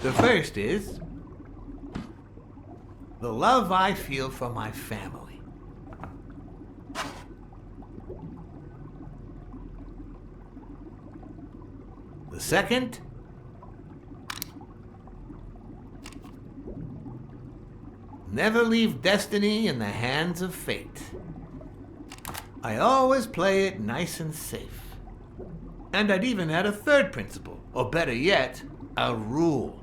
The first is the love I feel for my family. The second, never leave destiny in the hands of fate. I always play it nice and safe. And I'd even add a third principle, or better yet, a rule.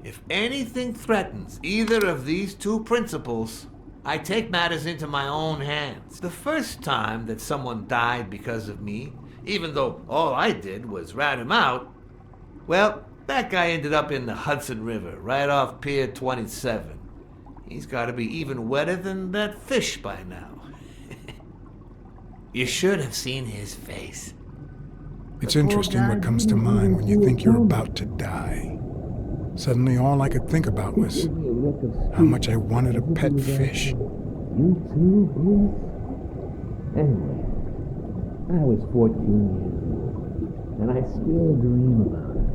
If anything threatens either of these two principles, I take matters into my own hands. The first time that someone died because of me, even though all I did was rat him out, well, that guy ended up in the Hudson River, right off Pier 27. He's got to be even wetter than that fish by now. You should have seen his face. It's interesting what comes to mind when you think you're about to die. Suddenly all I could think about was how much I wanted a pet fish. You too, Bruce? Anyway, I was 14 years old, and I still dream about it.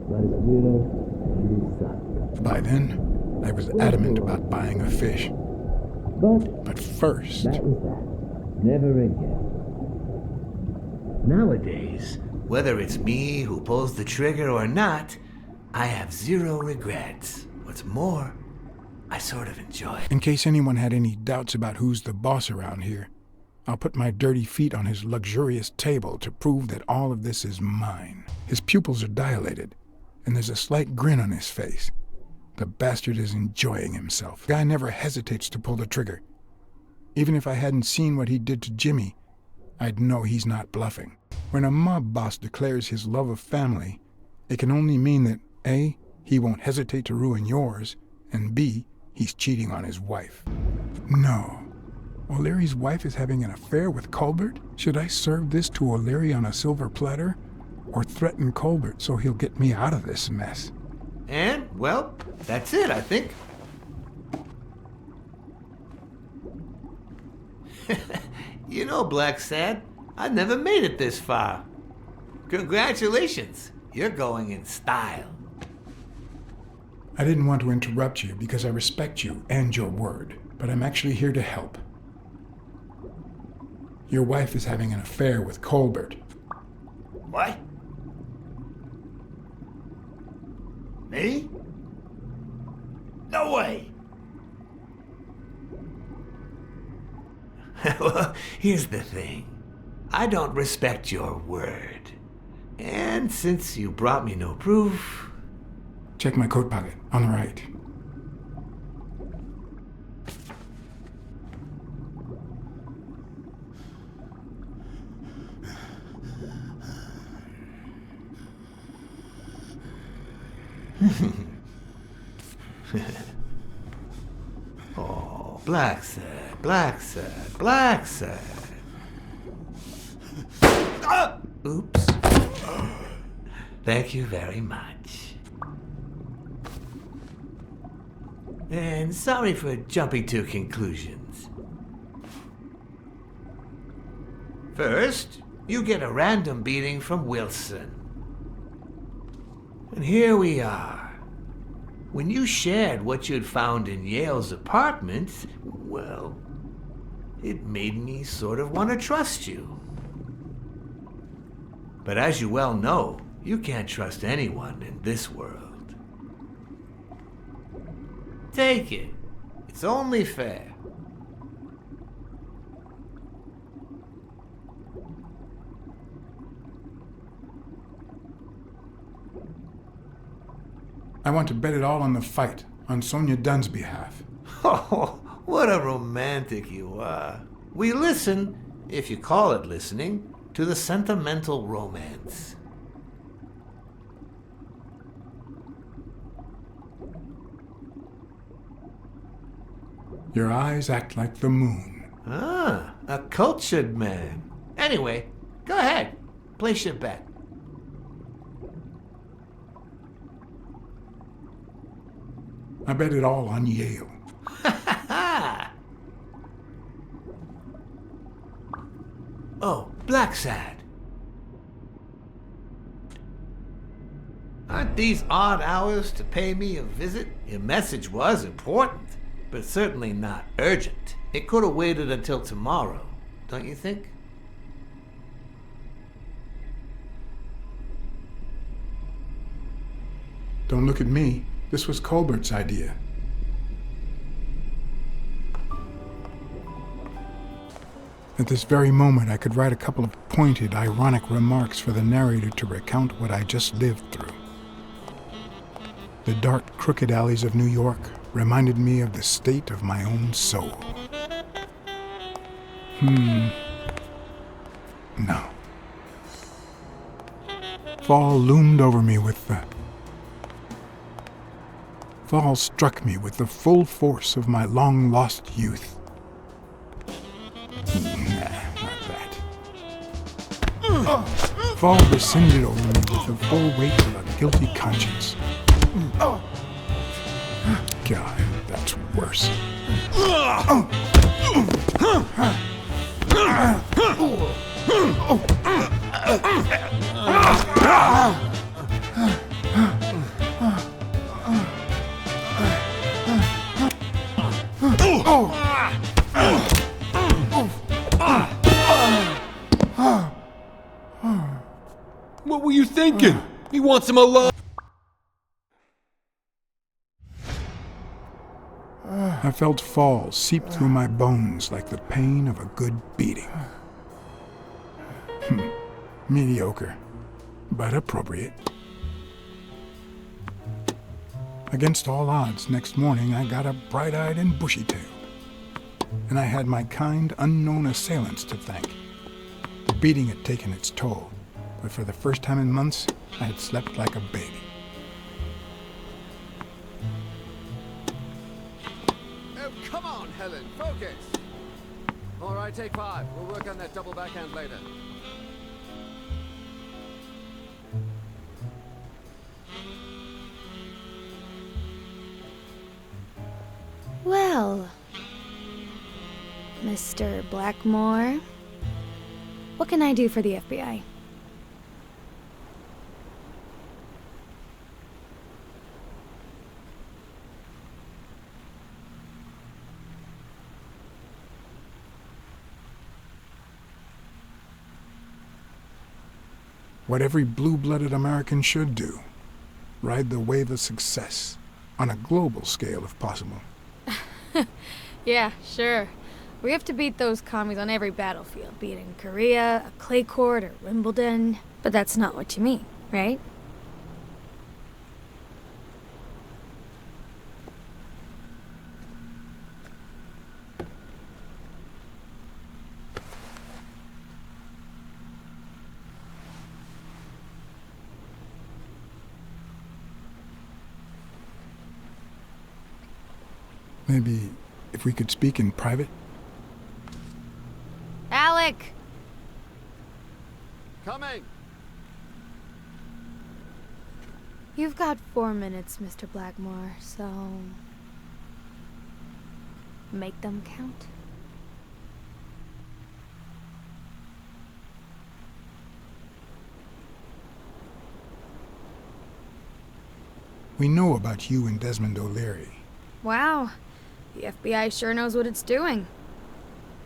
About his widow and his son. By then, I was adamant about buying a fish. But first... that was that. Never again. Nowadays, whether it's me who pulls the trigger or not, I have zero regrets. What's more, I sort of enjoy it. In case anyone had any doubts about who's the boss around here, I'll put my dirty feet on his luxurious table to prove that all of this is mine. His pupils are dilated, and there's a slight grin on his face. The bastard is enjoying himself. The guy never hesitates to pull the trigger. Even if I hadn't seen what he did to Jimmy, I'd know he's not bluffing. When a mob boss declares his love of family, it can only mean that A, he won't hesitate to ruin yours, and B, he's cheating on his wife. No. O'Leary's wife is having an affair with Colbert? Should I serve this to O'Leary on a silver platter? Or threaten Colbert so he'll get me out of this mess? And, well, that's it, I think. You know, Blacksad, I never made it this far. Congratulations, you're going in style. I didn't want to interrupt you because I respect you and your word, but I'm actually here to help. Your wife is having an affair with Colbert. What? Me? No way! Well, here's the thing. I don't respect your word. And since you brought me no proof... Check my coat pocket, on the right. Oh, Blacksad, Blacksad, Blacksad. Oops. Thank you very much. And sorry for jumping to conclusions. First, you get a random beating from Wilson. And here we are. When you shared what you'd found in Yale's apartment, well, it made me sort of want to trust you. But as you well know, you can't trust anyone in this world. Take it. It's only fair. I want to bet it all on the fight, on Sonia Dunn's behalf. Oh, what a romantic you are. We listen, if you call it listening, to the sentimental romance. Your eyes act like the moon. Ah, a cultured man. Anyway, go ahead. Place your bet. I bet it all on Yale. Oh, Blacksad. Aren't these odd hours to pay me a visit? Your message was important, but certainly not urgent. It could have waited until tomorrow, don't you think? Don't look at me. This was Colbert's idea. At this very moment, I could write a couple of pointed, ironic remarks for the narrator to recount what I just lived through. The dark, crooked alleys of New York reminded me of the state of my own soul. No. Fall loomed over me with the... Fall struck me with the full force of my long-lost youth. Nah, not that. Fall descended over me with the full weight of a guilty conscience. God, that's worse. What were you thinking? He wants him alive. I felt fall seep through my bones like the pain of a good beating. Mediocre, but appropriate. Against all odds, next morning I got up bright-eyed and bushy-tailed. And I had my kind, unknown assailants to thank. The beating had taken its toll, but for the first time in months, I had slept like a baby. Oh, come on, Helen, focus! All right, take 5. We'll work on that double backhand later. Well, Mr. Blackmore, what can I do for the FBI? What every blue-blooded American should do. Ride the wave of success, on a global scale if possible. Yeah, sure. We have to beat those commies on every battlefield, be it in Korea, a clay court, or Wimbledon. But that's not what you mean, right? Maybe if we could speak in private? Alec! Coming! You've got 4 minutes, Mr. Blackmore, so... make them count. We know about you and Desmond O'Leary. Wow. The FBI sure knows what it's doing.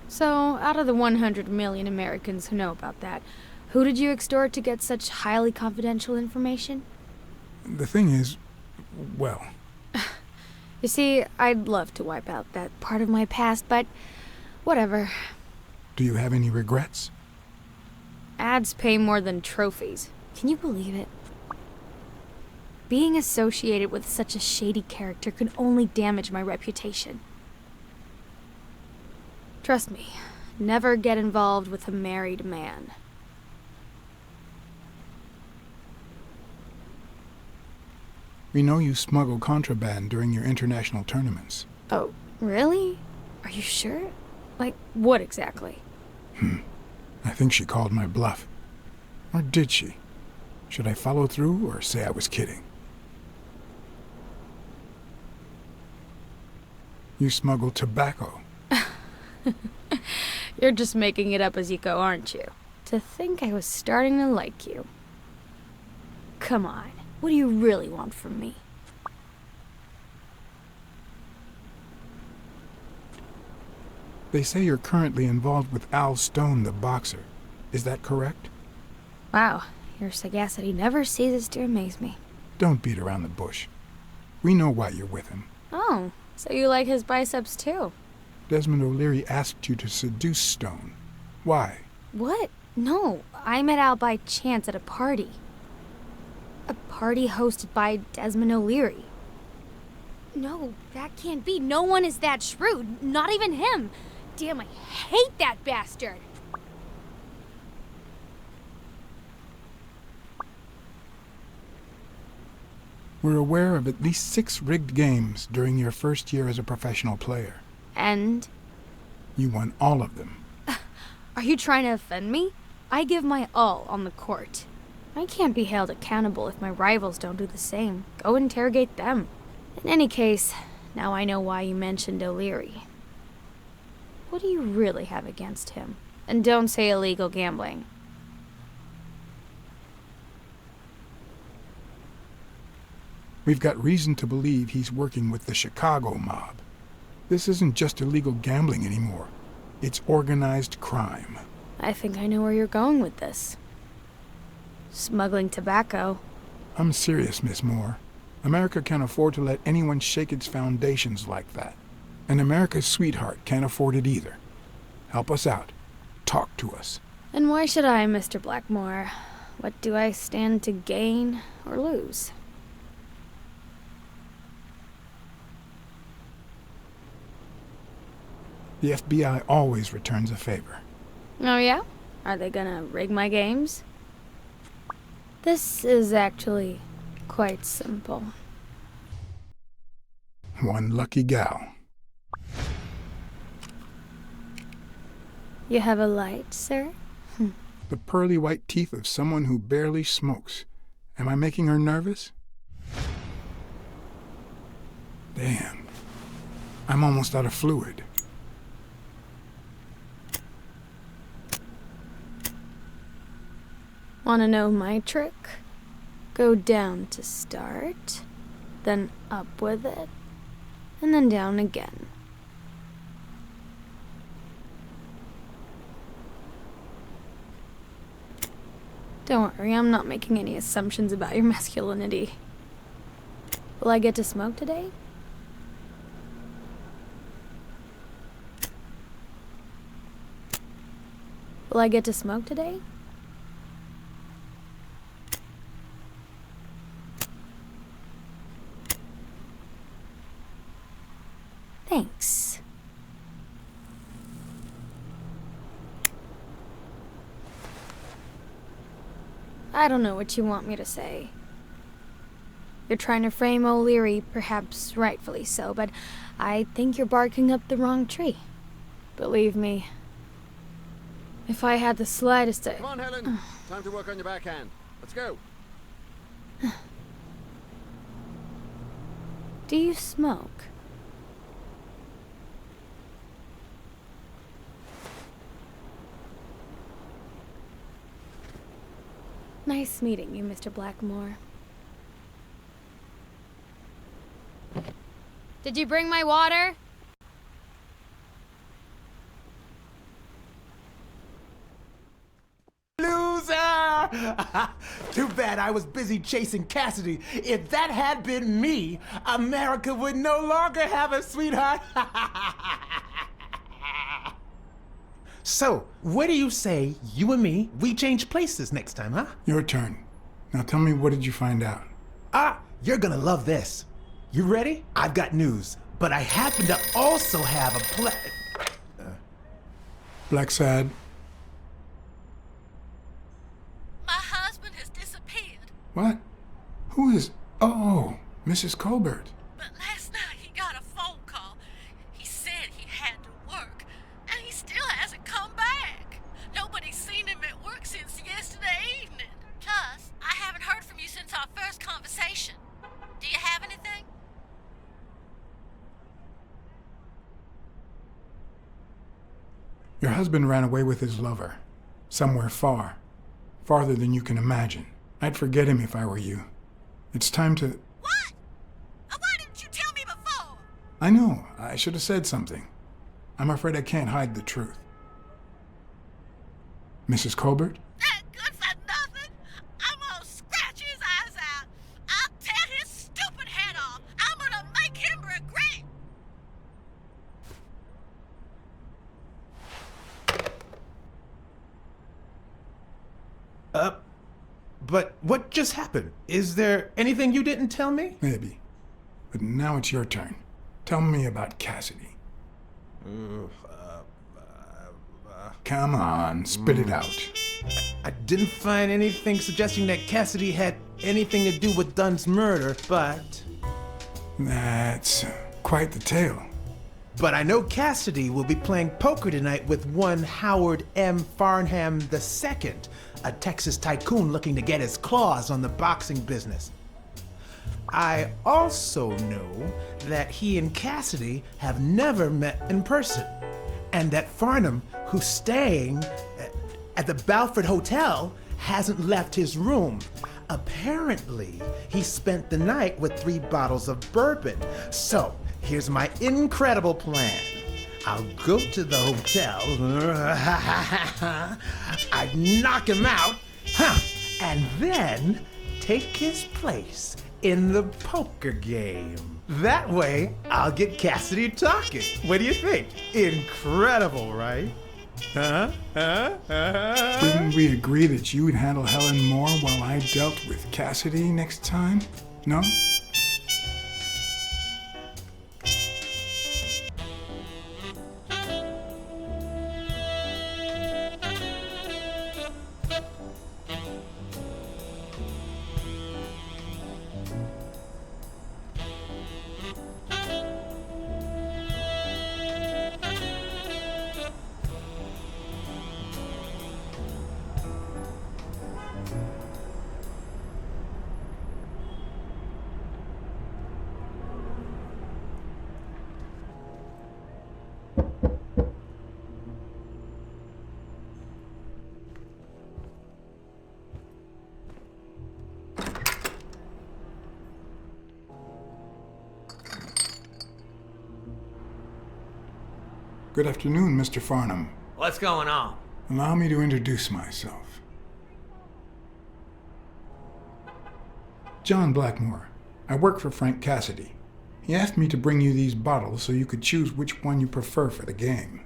So, out of the 100 million Americans who know about that, who did you extort to get such highly confidential information? The thing is, well... You see, I'd love to wipe out that part of my past, but whatever. Do you have any regrets? Ads pay more than trophies. Can you believe it? Being associated with such a shady character could only damage my reputation. Trust me, never get involved with a married man. We know you smuggle contraband during your international tournaments. Oh, really? Are you sure? Like, what exactly? I think she called my bluff. Or did she? Should I follow through or say I was kidding? You smuggle tobacco. You're just making it up as you go, aren't you? To think I was starting to like you. Come on. What do you really want from me? They say you're currently involved with Al Stone, the boxer. Is that correct? Wow, your sagacity never ceases to amaze me. Don't beat around the bush. We know why you're with him. Oh, so you like his biceps too? Desmond O'Leary asked you to seduce Stone. Why? What? No, I met Al by chance at a party. A party hosted by Desmond O'Leary. No, that can't be. No one is that shrewd. Not even him. Damn, I hate that bastard. We're aware of at least 6 rigged games during your first year as a professional player. And? You won all of them. Are you trying to offend me? I give my all on the court. I can't be held accountable if my rivals don't do the same. Go interrogate them. In any case, now I know why you mentioned O'Leary. What do you really have against him? And don't say illegal gambling. We've got reason to believe he's working with the Chicago mob. This isn't just illegal gambling anymore. It's organized crime. I think I know where you're going with this. Smuggling tobacco. I'm serious, Miss Moore. America can't afford to let anyone shake its foundations like that. And America's sweetheart can't afford it either. Help us out. Talk to us. And why should I, Mr. Blackmore? What do I stand to gain or lose? The FBI always returns a favor. Oh yeah? Are they gonna rig my games? This is actually quite simple. One lucky gal. You have a light, sir? The pearly white teeth of someone who barely smokes. Am I making her nervous? Damn. I'm almost out of fluid. Wanna know my trick? Go down to start, then up with it, and then down again. Don't worry, I'm not making any assumptions about your masculinity. Will I get to smoke today? Will I get to smoke today? Thanks. I don't know what you want me to say. You're trying to frame O'Leary, perhaps rightfully so, but I think you're barking up the wrong tree. Believe me, if I had the slightest... Come on, Helen. Time to work on your backhand. Let's go. Do you smoke? Nice meeting you, Mr. Blackmore. Did you bring my water? Loser! Too bad I was busy chasing Cassidy. If that had been me, America would no longer have a sweetheart. So, what do you say, you and me, we change places next time, huh? Your turn. Now tell me, what did you find out? You're gonna love this. You ready? I've got news, but I happen to also have a Blacksad, My husband has disappeared, what? Who is... Oh, Mrs. Colbert. but last night he got a phone call. He said he had to work, and he still hasn't come back. Nobody's seen him at work since yesterday evening. Plus, I haven't heard from you since our first conversation. Do you have anything? Your husband ran away with his lover. Somewhere far. Farther than you can imagine. I'd forget him if I were you. It's time to... What? Why didn't you tell me before? I know, I should have said something. I'm afraid I can't hide the truth. Mrs. Colbert? That good for nothing? I'm gonna scratch his eyes out. I'll tear his stupid head off. I'm gonna make him regret it. But what just happened? Is there anything you didn't tell me? Maybe. But now it's your turn. Tell me about Cassidy. Come on, spit it out. I didn't find anything suggesting that Cassidy had anything to do with Dunn's murder, but That's quite the tale. I know Cassidy will be playing poker tonight with one Howard M. Farnham II, a Texas tycoon looking to get his claws on the boxing business. I also know that he and Cassidy have never met in person, and that Farnham, who's staying at the Balford Hotel, hasn't left his room. Apparently, he spent the night with 3 bottles of bourbon. So, here's my incredible plan. I'll go to the hotel, I'd knock him out, and then take his place in the poker game. That way, I'll get Cassidy talking. What do you think? Incredible, right? Didn't we agree that you would handle Helen Moore while I dealt with Cassidy next time? No? Good afternoon, Mr. Farnham. What's going on? Allow me to introduce myself. John Blackmore. I work for Frank Cassidy. He asked me to bring you these bottles so you could choose which one you prefer for the game.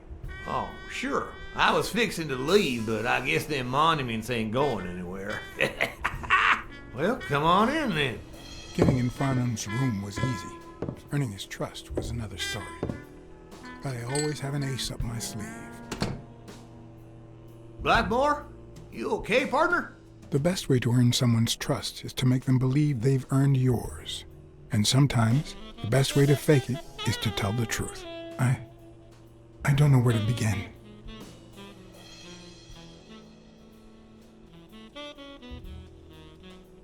Oh, sure. I was fixing to leave, but I guess them monuments ain't going anywhere. Well, come on in then. Getting in Farnham's room was easy. Earning his trust was another story. But I always have an ace up my sleeve. Blackmore? You okay, partner? The best way to earn someone's trust is to make them believe they've earned yours. And sometimes, the best way to fake it is to tell the truth. I don't know where to begin.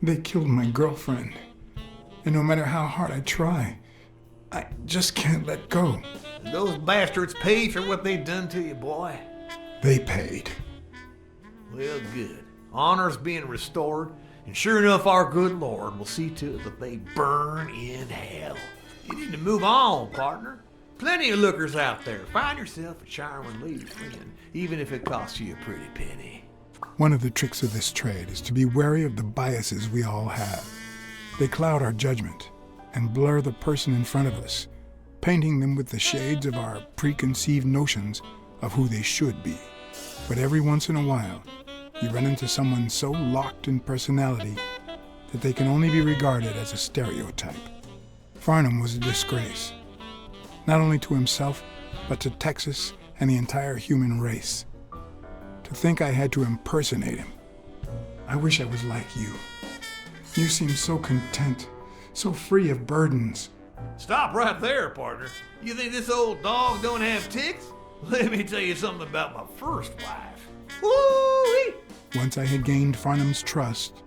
They killed my girlfriend. And no matter how hard I try, I just can't let go. Those bastards paid for what they done to you, boy. They paid. Well, good. Honor's being restored, and sure enough, our good Lord will see to it that they burn in hell. You need to move on, partner. Plenty of lookers out there. Find yourself a charming lady friend, even if it costs you a pretty penny. One of the tricks of this trade is to be wary of the biases we all have. They cloud our judgment and blur the person in front of us, painting them with the shades of our preconceived notions of who they should be. But every once in a while, you run into someone so locked in personality that they can only be regarded as a stereotype. Farnham was a disgrace, not only to himself, but to Texas and the entire human race. To think I had to impersonate him. I wish I was like you. You seem so content, so free of burdens. Stop right there, partner. You think this old dog don't have ticks? Let me tell you something about my first wife. Woo-wee! Once I had gained Farnham's trust,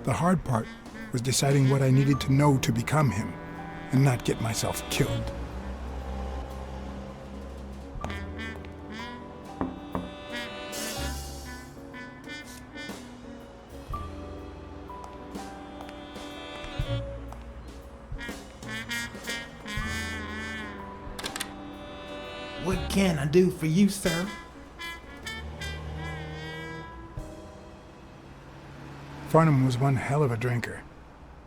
the hard part was deciding what I needed to know to become him and not get myself killed. What can I do for you, sir? Farnham was one hell of a drinker.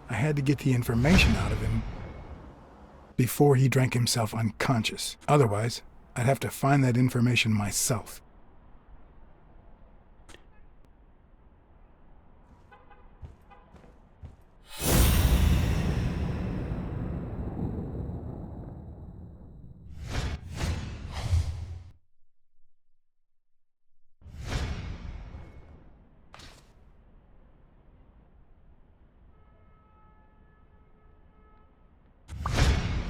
I had to get the information out of him before he drank himself unconscious. Otherwise, I'd have to find that information myself.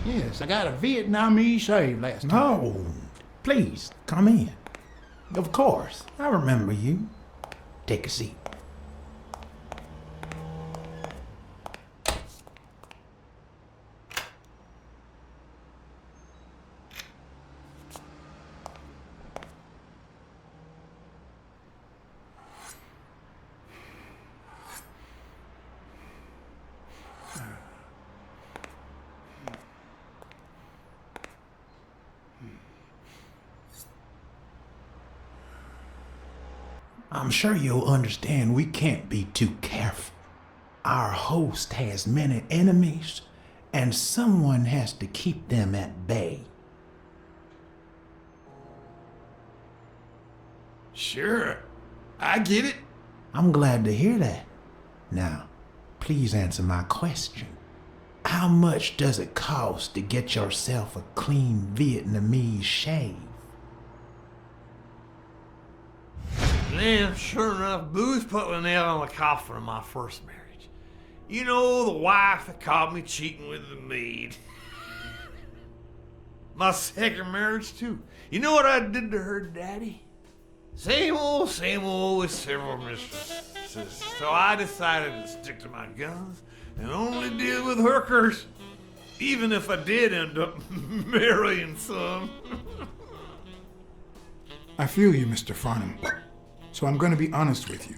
Yes, I got a Vietnamese slave last time. Oh, please, come in. Of course, I remember you. Take a seat. I'm sure you'll understand we can't be too careful. Our host has many enemies, and someone has to keep them at bay. Sure, I get it. I'm glad to hear that. Now, please answer my question. How much does it cost to get yourself a clean Vietnamese shave? Man, sure enough, booze put the nail on the coffin of my first marriage. You know, the wife that caught me cheating with the maid. My second marriage, too. You know what I did to her daddy? Same old with several mistresses. So I decided to stick to my guns and only deal with hookers. Even if I did end up marrying some. I feel you, Mr. Farnham. So I'm going to be honest with you.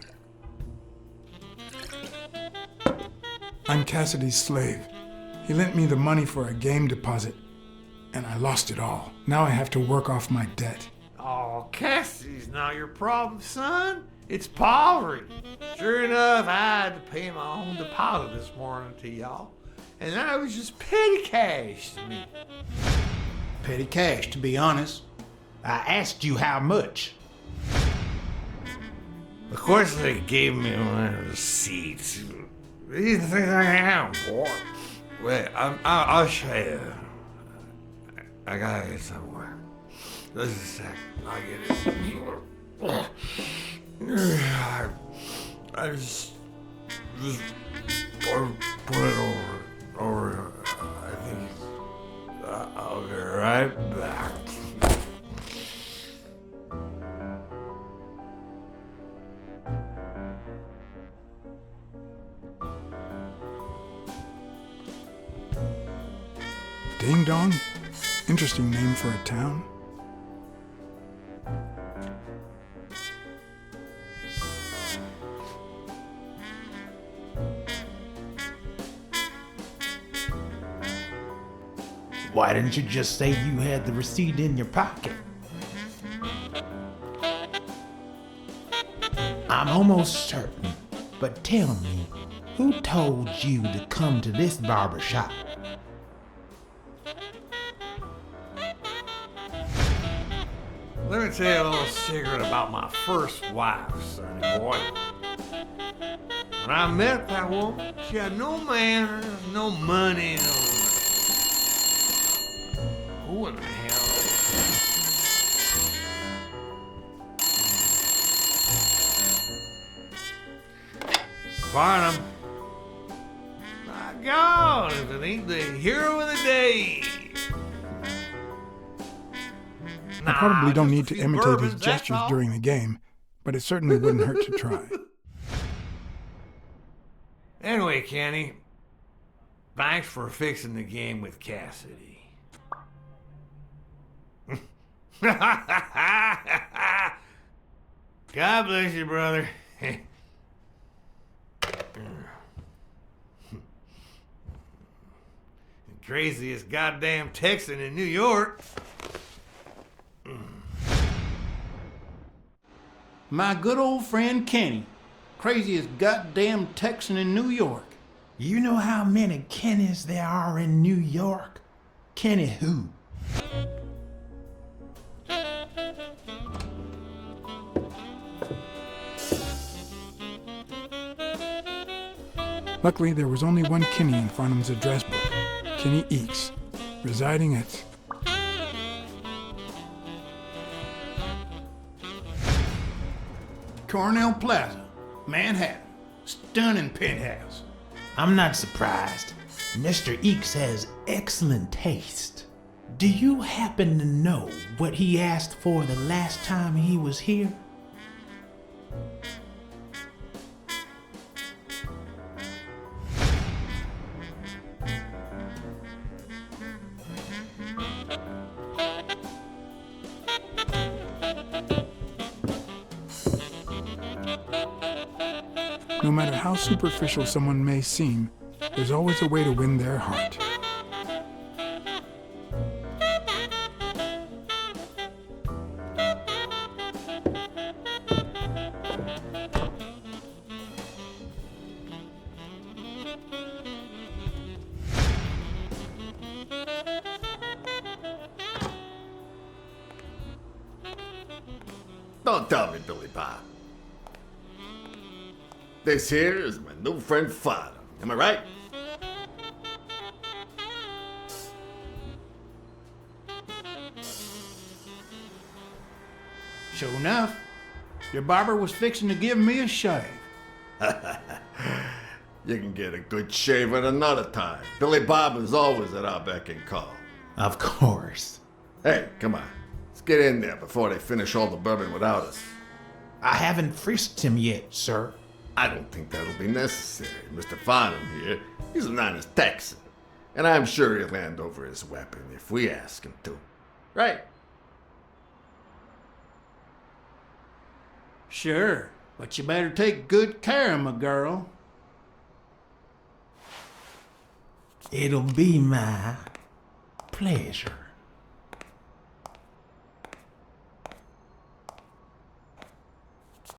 I'm Cassidy's slave. He lent me the money for a game deposit, and I lost it all. Now I have to work off my debt. Oh, Cassidy's not your problem, son. It's poverty. Sure enough, I had to pay my own deposit this morning to y'all, and that was just petty cash to me. Petty cash, to be honest. I asked you how much. Of course, they gave me my receipts. These things I have, boy. Wait, I'll show you. I got it somewhere. Just a sec. I'll get it. I just put it over. I think I'll be right back. Ding Dong? Interesting name for a town. Why didn't you just say you had the receipt in your pocket? I'm almost certain, but tell me, who told you to come to this barber shop? Let me tell you a little secret about my first wife, sonny boy. When I met that woman, she had no manners, no money, no... Who in the hell? Farnham. My God, if it ain't the hero of the day. I probably don't need to imitate his gestures during the game, but it certainly wouldn't hurt to try. Anyway, Kenny, thanks for fixing the game with Cassidy. God bless you, brother. Craziest goddamn Texan in New York. My good old friend Kenny. Craziest goddamn Texan in New York. You know how many Kennys there are in New York? Kenny who? Luckily, there was only one Kenny in Farnham's address book, Kenny Eakes, residing at... Cornell Plaza, Manhattan. Stunning penthouse. I'm not surprised. Mr. Eakes has excellent taste. Do you happen to know what he asked for the last time he was here? No matter how superficial someone may seem, there's always a way to win their heart. Don't tell me, Billy Bob. This here is my new friend Father. Am I right? Sure enough, your barber was fixing to give me a shave. You can get a good shave at another time. Billy Bob is always at our beck and call. Of course. Hey, come on. Let's get in there before they finish all the bourbon without us. I haven't frisked him yet, sir. I don't think that'll be necessary. Mr. Farnham here, he's an honest Texan. And I'm sure he'll hand over his weapon if we ask him to. Right? Sure, but you better take good care of my girl. It'll be my pleasure.